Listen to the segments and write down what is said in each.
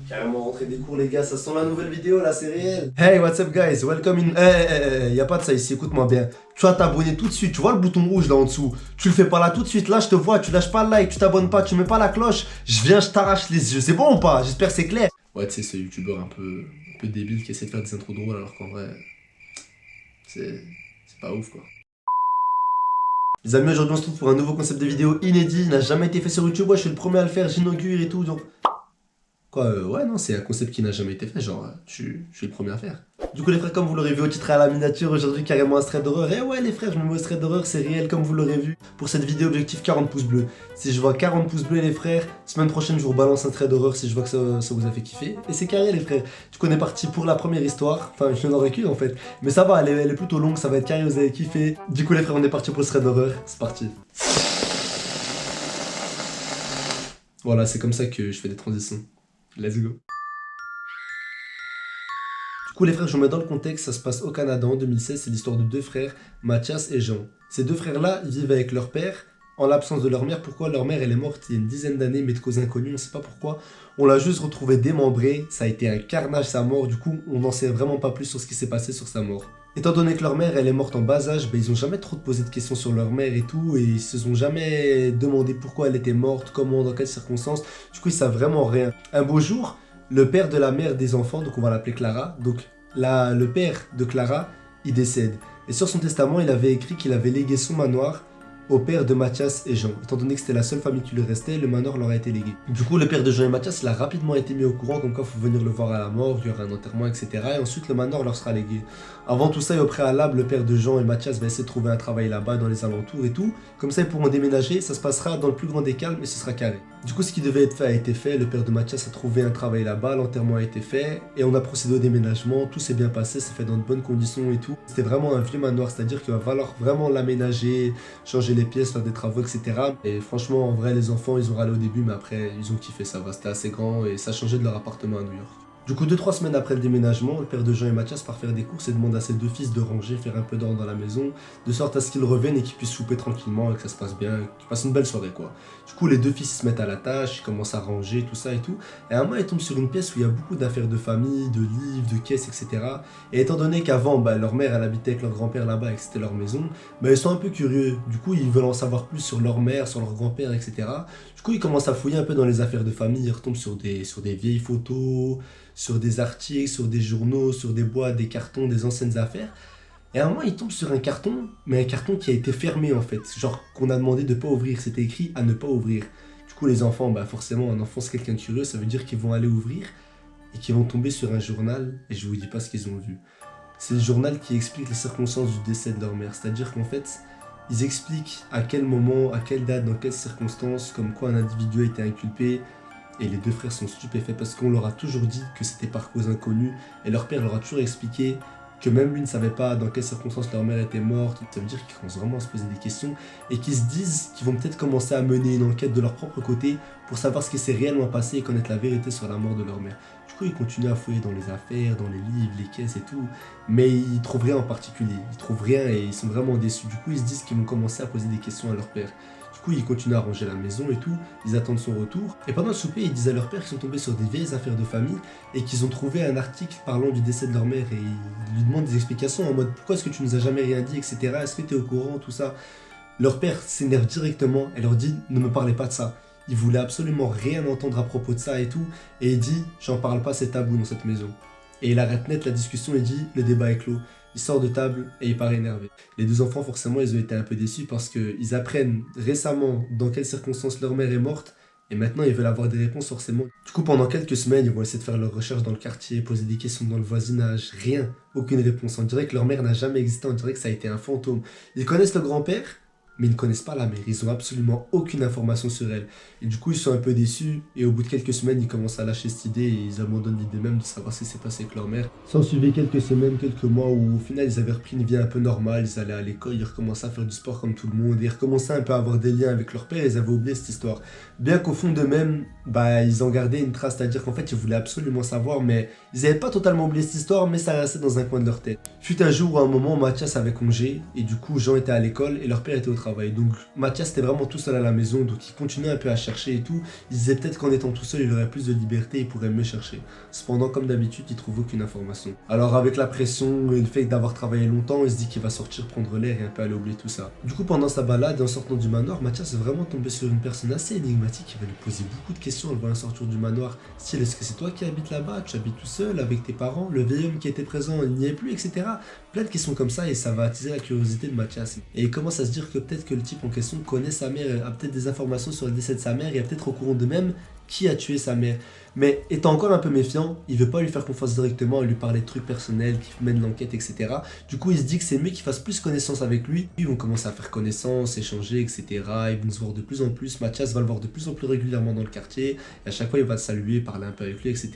Carrément rentré des cours les gars, ça sent la nouvelle vidéo là, c'est réel. Hey, what's up guys, welcome in... Y'a pas de ça ici, écoute-moi bien. Tu vas t'abonner tout de suite, tu vois le bouton rouge là en dessous. Tu le fais pas là tout de suite, là je te vois, tu lâches pas le like, tu t'abonnes pas, tu mets pas la cloche. Je viens, je t'arrache les yeux, c'est bon ou pas? J'espère que c'est clair. Ouais, tu sais, ce youtubeur un peu débile qui essaie de faire des intros drôles alors qu'en vrai... C'est pas ouf quoi. Les amis, aujourd'hui on se retrouve pour un nouveau concept de vidéo inédit, il n'a jamais été fait sur YouTube, ouais, je suis le premier à le faire, j'inaugure et tout, donc... Quoi, ouais, non, c'est un concept qui n'a jamais été fait, genre, je suis le premier à faire. Du coup les frères, comme vous l'aurez vu au titre et à la miniature, aujourd'hui carrément un thread d'horreur. Et ouais les frères, je me mets au thread d'horreur, c'est réel comme vous l'aurez vu. Pour cette vidéo, objectif 40 pouces bleus. Si je vois 40 pouces bleus les frères, semaine prochaine je vous rebalance un thread d'horreur si je vois que ça vous a fait kiffer. Et c'est carré les frères. Du coup on est parti pour la première histoire, enfin je n'en aurai qu'une en fait. Mais ça va, elle est plutôt longue, ça va être carré, vous avez kiffé. Du coup les frères, on est parti pour le thread d'horreur, c'est parti. Voilà, c'est comme ça que je fais des transitions. Let's go. Du coup les frères, je vous mets dans le contexte, ça se passe au Canada en 2016, c'est l'histoire de deux frères, Mathias et Jean. Ces deux frères là, ils vivent avec leur père, en l'absence de leur mère. Pourquoi? Leur mère elle est morte il y a une dizaine d'années, mais de cause inconnue, on sait pas pourquoi. On l'a juste retrouvée démembrée, ça a été un carnage sa mort, du coup on n'en sait vraiment pas plus sur ce qui s'est passé sur sa mort. Étant donné que leur mère elle est morte en bas âge, ils ont jamais trop posé de questions sur leur mère et tout, et ils se sont jamais demandé pourquoi elle était morte, comment, dans quelles circonstances, du coup ils savent vraiment rien. Un beau jour, le père de la mère des enfants, donc on va l'appeler Clara, donc le père de Clara, il décède. Et sur son testament, il avait écrit qu'il avait légué son manoir au père de Mathias et Jean. Étant donné que c'était la seule famille qui lui restait, le manoir leur a été légué. Du coup, le père de Jean et Mathias, il a rapidement été mis au courant, comme quoi il faut venir le voir à la mort, il y aura un enterrement, etc. Et ensuite, le manoir leur sera légué. Avant tout ça, et au préalable, le père de Jean et Mathias va essayer de trouver un travail là-bas, dans les alentours et tout. Comme ça, ils pourront déménager, ça se passera dans le plus grand des calmes et ce sera carré. Du coup, ce qui devait être fait a été fait, le père de Mathias a trouvé un travail là-bas, l'enterrement a été fait, et on a procédé au déménagement, tout s'est bien passé, c'est fait dans de bonnes conditions et tout. C'était vraiment un vieux manoir, c'est-à-dire qu'il va falloir vraiment l'aménager, changer les pièces, faire des travaux, etc. Et franchement, en vrai, les enfants, ils ont râlé au début, mais après, ils ont kiffé, ça va, c'était assez grand, et ça changeait de leur appartement à New York. Du coup, 2-3 semaines après le déménagement, le père de Jean et Mathias part faire des courses et demande à ses deux fils de ranger, faire un peu d'ordre dans la maison, de sorte à ce qu'ils reviennent et qu'ils puissent souper tranquillement et que ça se passe bien, qu'ils passent une belle soirée quoi. Du coup, les deux fils se mettent à la tâche, ils commencent à ranger, tout ça et tout. Et à un moment, ils tombent sur une pièce où il y a beaucoup d'affaires de famille, de livres, de caisses, etc. Et étant donné qu'avant, leur mère, elle habitait avec leur grand-père là-bas et que c'était leur maison, ils sont un peu curieux. Du coup, ils veulent en savoir plus sur leur mère, sur leur grand-père, etc. Du coup, ils commencent à fouiller un peu dans les affaires de famille, ils retombent sur des vieilles photos, sur des articles, sur des journaux, sur des boîtes, des cartons, des anciennes affaires. Et à un moment, ils tombent sur un carton, mais un carton qui a été fermé en fait. Genre qu'on a demandé de ne pas ouvrir, c'était écrit à ne pas ouvrir. Du coup, les enfants, forcément, un enfant c'est quelqu'un de curieux, ça veut dire qu'ils vont aller ouvrir et qu'ils vont tomber sur un journal, et je vous dis pas ce qu'ils ont vu. C'est le journal qui explique les circonstances du décès de leur mère, c'est-à-dire qu'en fait, ils expliquent à quel moment, à quelle date, dans quelles circonstances, comme quoi un individu a été inculpé. Et les deux frères sont stupéfaits parce qu'on leur a toujours dit que c'était par cause inconnue. Et leur père leur a toujours expliqué que même lui ne savait pas dans quelles circonstances leur mère était morte. Ça veut dire qu'ils commencent vraiment à se poser des questions et qu'ils se disent qu'ils vont peut-être commencer à mener une enquête de leur propre côté pour savoir ce qui s'est réellement passé et connaître la vérité sur la mort de leur mère. Du coup, ils continuent à fouiller dans les affaires, dans les livres, les caisses et tout, mais ils trouvent rien en particulier. Ils trouvent rien et ils sont vraiment déçus. Du coup, ils se disent qu'ils vont commencer à poser des questions à leur père. Du coup, ils continuent à ranger la maison et tout, ils attendent son retour. Et pendant le souper, ils disent à leur père qu'ils sont tombés sur des vieilles affaires de famille et qu'ils ont trouvé un article parlant du décès de leur mère. Et ils lui demandent des explications en mode pourquoi est-ce que tu nous as jamais rien dit, etc. Est-ce que tu es au courant, tout ça. Leur père s'énerve directement et leur dit ne me parlez pas de ça. Il voulait absolument rien entendre à propos de ça et tout. Et il dit j'en parle pas, c'est tabou dans cette maison. Et il arrête net la discussion et dit le débat est clos. Il sort de table et il paraît énervé. Les deux enfants, forcément, ils ont été un peu déçus parce qu'ils apprennent récemment dans quelles circonstances leur mère est morte et maintenant ils veulent avoir des réponses forcément. Du coup, pendant quelques semaines, ils vont essayer de faire leurs recherches dans le quartier, poser des questions dans le voisinage, rien, aucune réponse. On dirait que leur mère n'a jamais existé, on dirait que ça a été un fantôme. Ils connaissent le grand-père, mais ils ne connaissent pas la mère, ils ont absolument aucune information sur elle. Et du coup, ils sont un peu déçus, et au bout de quelques semaines, ils commencent à lâcher cette idée, et ils abandonnent l'idée même de savoir ce qui s'est passé avec leur mère. S'en suivait quelques semaines, quelques mois, où au final, ils avaient repris une vie un peu normale, ils allaient à l'école, ils recommençaient à faire du sport comme tout le monde, et ils recommençaient un peu à avoir des liens avec leur père, et ils avaient oublié cette histoire. Bien qu'au fond d'eux-mêmes, ils en gardaient une trace, c'est-à-dire qu'en fait, ils voulaient absolument savoir, mais ils n'avaient pas totalement oublié cette histoire, mais ça restait dans un coin de leur tête. Fut un jour où à un moment, Mathias avait congé, et du coup, Jean était à l'école, et leur père était au travail. travail. Donc Mathias était vraiment tout seul à la maison, donc il continuait un peu à chercher et tout. Il disait peut-être qu'en étant tout seul, il aurait plus de liberté, il pourrait mieux chercher. Cependant, comme d'habitude, il trouve aucune information. Alors avec la pression et le fait d'avoir travaillé longtemps, il se dit qu'il va sortir prendre l'air et un peu aller oublier tout ça. Du coup, pendant sa balade, en sortant du manoir, Mathias est vraiment tombé sur une personne assez énigmatique qui va lui poser beaucoup de questions en le voyant sortir du manoir. Style, est-ce que c'est toi qui habites là-bas? Tu habites tout seul avec tes parents? Le vieil homme qui était présent, il n'y est plus, etc. Plein de questions comme ça et ça va attiser la curiosité de Mathias. Et il commence à se dire que peut-être que le type en question connaît sa mère, a peut-être des informations sur le décès de sa mère et est peut-être au courant de même qui a tué sa mère. Mais étant encore un peu méfiant, il veut pas lui faire confiance directement et lui parler de trucs personnels qui mènent l'enquête, etc. Du coup, il se dit que c'est mieux qu'il fasse plus connaissance avec lui. Ils vont commencer à faire connaissance, échanger, etc. Ils vont se voir de plus en plus. Mathias va le voir de plus en plus régulièrement dans le quartier. Et à chaque fois, il va le saluer, parler un peu avec lui, etc.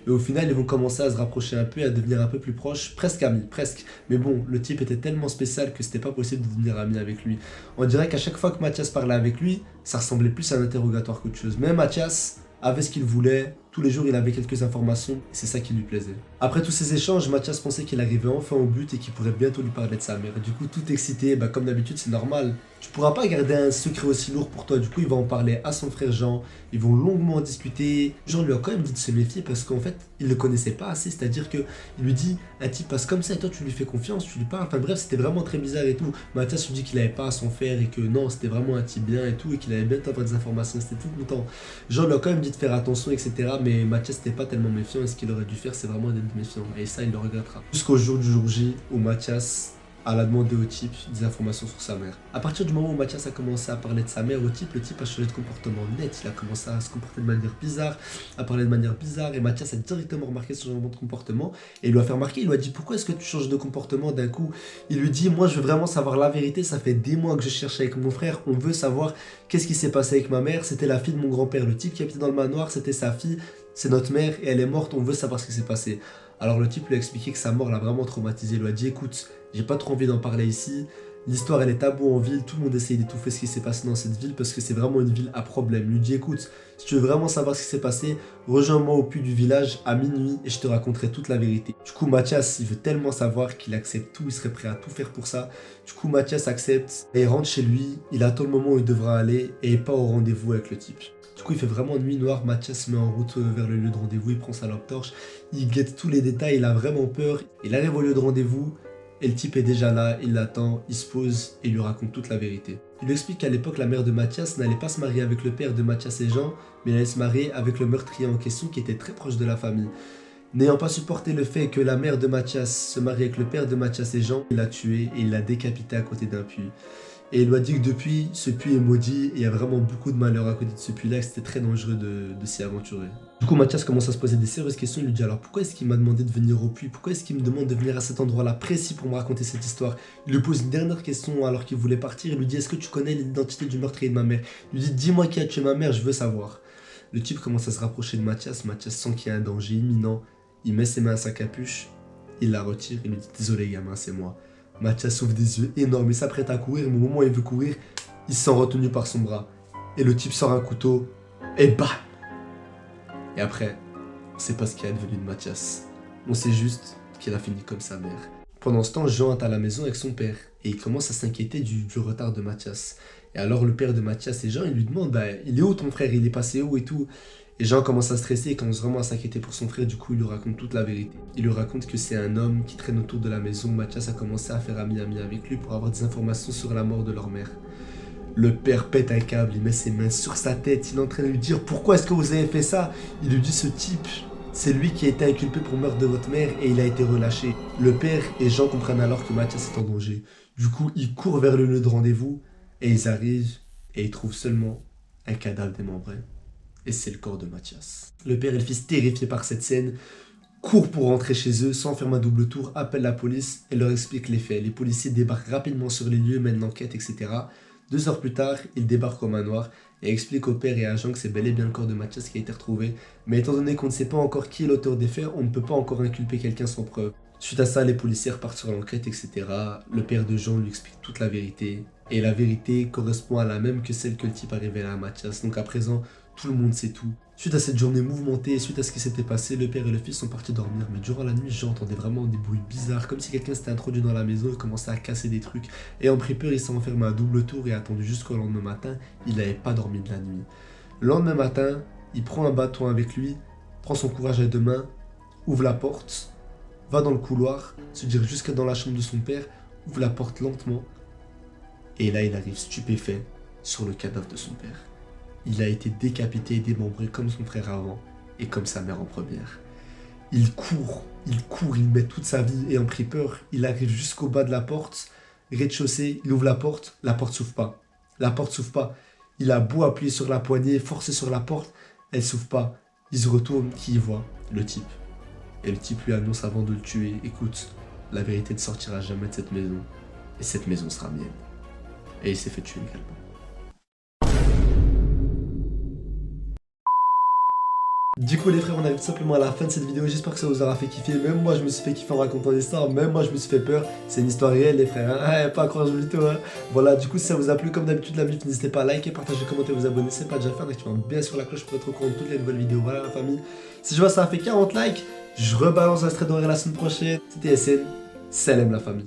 Et au final, ils vont commencer à se rapprocher un peu et à devenir un peu plus proches, presque amis, presque. Mais bon, le type était tellement spécial que c'était pas possible de devenir ami avec lui. On dirait qu'à chaque fois que Mathias parlait avec lui, ça ressemblait plus à un interrogatoire qu'autre chose. Mais Mathias avait ce qu'il voulait, tous les jours il avait quelques informations, et c'est ça qui lui plaisait. Après tous ces échanges, Mathias pensait qu'il arrivait enfin au but et qu'il pourrait bientôt lui parler de sa mère. Du coup, tout excité, comme d'habitude, c'est normal. Tu pourras pas garder un secret aussi lourd pour toi, du coup il va en parler à son frère Jean, ils vont longuement discuter. Jean lui a quand même dit de se méfier parce qu'en fait, il le connaissait pas assez, c'est-à-dire que il lui dit, un type passe comme ça et toi tu lui fais confiance, tu lui parles, enfin bref, c'était vraiment très bizarre et tout. Mathias lui dit qu'il avait pas à s'en faire et que non, c'était vraiment un type bien et tout, et qu'il avait bientôt avoir des informations, c'était tout content. Jean lui a quand même dit de faire attention, etc. Mais Mathias n'était pas tellement méfiant et ce qu'il aurait dû faire, c'est vraiment d'être méfiant. Et ça, il le regrettera. Jusqu'au jour du jour J où Mathias a demandé au type des informations sur sa mère. À partir du moment où Mathias a commencé à parler de sa mère au type, le type a changé de comportement net. Il a commencé à se comporter de manière bizarre, à parler de manière bizarre. Et Mathias a directement remarqué ce changement de comportement. Et il lui a fait remarquer, il lui a dit pourquoi est-ce que tu changes de comportement d'un coup? Il lui dit moi je veux vraiment savoir la vérité, ça fait des mois que je cherche avec mon frère, on veut savoir qu'est-ce qui s'est passé avec ma mère. C'était la fille de mon grand-père, le type qui habitait dans le manoir, c'était sa fille, c'est notre mère et elle est morte, on veut savoir ce qui s'est passé. Alors le type lui a expliqué que sa mort l'a vraiment traumatisé, il lui a dit écoute, j'ai pas trop envie d'en parler ici, l'histoire elle est taboue en ville, tout le monde essaye d'étouffer ce qui s'est passé dans cette ville parce que c'est vraiment une ville à problème. Il lui dit écoute, si tu veux vraiment savoir ce qui s'est passé, rejoins-moi au puits du village à minuit et je te raconterai toute la vérité. Du coup Mathias, il veut tellement savoir qu'il accepte tout, il serait prêt à tout faire pour ça. Du coup Mathias accepte et il rentre chez lui, il attend le moment où il devra aller et pas au rendez-vous avec le type. Du coup, il fait vraiment nuit noire. Mathias se met en route vers le lieu de rendez-vous. Il prend sa lampe torche. Il guette tous les détails. Il a vraiment peur. Il arrive au lieu de rendez-vous. Et le type est déjà là. Il l'attend. Il se pose et il lui raconte toute la vérité. Il lui explique qu'à l'époque, la mère de Mathias n'allait pas se marier avec le père de Mathias et Jean, mais elle allait se marier avec le meurtrier en question qui était très proche de la famille. N'ayant pas supporté le fait que la mère de Mathias se marie avec le père de Mathias et Jean, il l'a tué et il l'a décapité à côté d'un puits. Et il lui a dit que depuis, ce puits est maudit et il y a vraiment beaucoup de malheur à côté de ce puits-là, que c'était très dangereux de s'y aventurer. Du coup, Mathias commence à se poser des sérieuses questions. Il lui dit alors pourquoi est-ce qu'il m'a demandé de venir au puits? Pourquoi est-ce qu'il me demande de venir à cet endroit-là précis pour me raconter cette histoire? Il lui pose une dernière question alors qu'il voulait partir. Il lui dit est-ce que tu connais l'identité du meurtrier de ma mère? Il lui dit dis-moi qui a tué ma mère, je veux savoir. Le type commence à se rapprocher de Mathias. Mathias sent qu'il y a un danger imminent. Il met ses mains à sa capuche, il la retire et lui dit désolé gamin, c'est moi. Mathias ouvre des yeux énormes, il s'apprête à courir, mais au moment où il veut courir, il se sent retenu par son bras. Et le type sort un couteau, et bam! Et après, on sait pas ce qui est advenu de Mathias. On sait juste qu'il a fini comme sa mère. Pendant ce temps, Jean est à la maison avec son père, et il commence à s'inquiéter du retard de Mathias. Et alors le père de Mathias et Jean, il lui demande, il est où ton frère? Il est passé où et tout? Et Jean commence à stresser et commence vraiment à s'inquiéter pour son frère, du coup il lui raconte toute la vérité. Il lui raconte que c'est un homme qui traîne autour de la maison. Mathias a commencé à faire ami-ami avec lui pour avoir des informations sur la mort de leur mère. Le père pète un câble, il met ses mains sur sa tête, il est en train de lui dire pourquoi est-ce que vous avez fait ça? Il lui dit ce type, c'est lui qui a été inculpé pour le meurtre de votre mère et il a été relâché. Le père et Jean comprennent alors que Mathias est en danger. Du coup ils courent vers le lieu de rendez-vous et ils arrivent et ils trouvent seulement un cadavre démembré. Et c'est le corps de Mathias. Le père et le fils, terrifiés par cette scène, courent pour rentrer chez eux, s'enferment à double tour, appellent la police et leur expliquent les faits. Les policiers débarquent rapidement sur les lieux, mènent l'enquête, etc. 2 heures plus tard, ils débarquent au manoir et expliquent au père et à Jean que c'est bel et bien le corps de Mathias qui a été retrouvé. Mais étant donné qu'on ne sait pas encore qui est l'auteur des faits, on ne peut pas encore inculper quelqu'un sans preuve. Suite à ça, les policiers repartent sur l'enquête, etc. Le père de Jean lui explique toute la vérité. Et la vérité correspond à la même que celle que le type a révélée à Mathias. Donc à présent, tout le monde sait tout. Suite à cette journée mouvementée et suite à ce qui s'était passé, le père et le fils sont partis dormir. Mais durant la nuit, j'entendais vraiment des bruits bizarres, comme si quelqu'un s'était introduit dans la maison et commençait à casser des trucs. Ayant pris peur, il s'est enfermé à double tour et a attendu jusqu'au lendemain matin. Il n'avait pas dormi de la nuit. Le lendemain matin, il prend un bâton avec lui, prend son courage à deux mains, ouvre la porte, va dans le couloir, se dirige jusqu'à dans la chambre de son père, ouvre la porte lentement. Et là, il arrive stupéfait sur le cadavre de son père. Il a été décapité et démembré comme son frère avant et comme sa mère en première. Il court, il met toute sa vie ayant pris peur. Il arrive jusqu'au bas de la porte, rez-de-chaussée, il ouvre la porte s'ouvre pas. La porte s'ouvre pas. Il a beau appuyer sur la poignée, forcer sur la porte, elle s'ouvre pas. Il se retourne, qui y voit? Le type. Et le type lui annonce avant de le tuer, écoute, la vérité ne sortira jamais de cette maison, et cette maison sera mienne. Et il s'est fait tuer également. Du coup les frères, on arrive tout simplement à la fin de cette vidéo, j'espère que ça vous aura fait kiffer. Même moi je me suis fait kiffer en racontant l'histoire, même moi je me suis fait peur. C'est une histoire réelle les frères, hein, pas à croire joli tout hein. Voilà, du coup si ça vous a plu, comme d'habitude la bif, n'hésitez pas à liker, partager, commenter, vous abonner, c'est pas déjà fait, en activant bien sur la cloche pour être au courant de toutes les nouvelles vidéos. Voilà la famille, si je vois ça a fait 40 likes, je rebalance un straight doré la semaine prochaine. C'était SN, salam la famille.